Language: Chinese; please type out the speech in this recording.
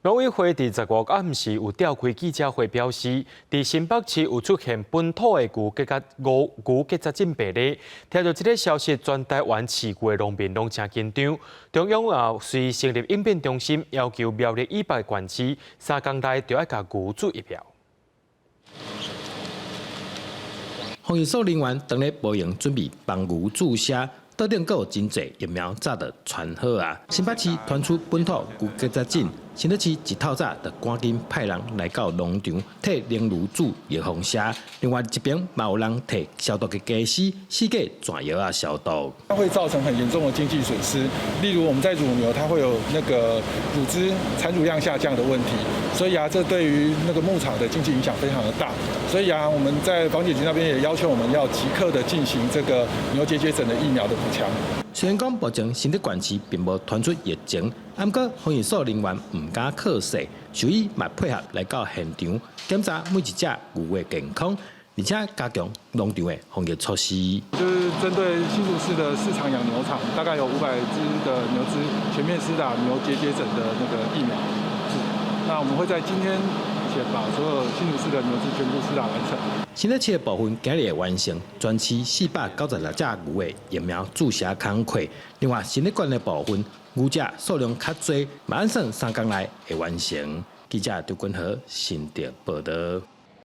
农委会伫15日暗时有召开记者会，表示伫新北市有出现本土的牛结扎症病例。听到这个消息，全台湾饲牛的农民拢真紧张。中央也随成立应变中心，要求苗栗以北县市3天内就要甲牛注疫苗。防疫所人员当日无用准备帮牛注射。 到顶还有真侪疫苗早就传好啊！新北市传出本土牛结扎症，新北市一透早就赶紧派人来到农场替牛乳注预防针。另外一边嘛有人替消毒的家私四个转药啊消毒。它会造成很严重的经济损失，例如我们在乳牛，它会有那个乳汁产乳量下降的问题，所以这对于那个牧场的经济影响非常的大。所以我们在防检局那边也要求我们要即刻的进行这个牛结节疹的疫苗的。 虽然讲目前新北县市并无传出疫情，不过防疫所人员唔敢靠势，所以嘛配合来到现场检查每一只牛的健康，而且加强农场的防疫措施。就是针对新竹市的市场养牛场，大概有500只的牛只全面施打牛结节疹的那个疫苗。那我们会在今天前把所有新竹市的牛只全部施打完成。 新北市的部分今日会完成全市496只牛的疫苗注射工作。另外，新北县的部分牛只数量较多，马上3天内会完成。记者刘君和新竹报道。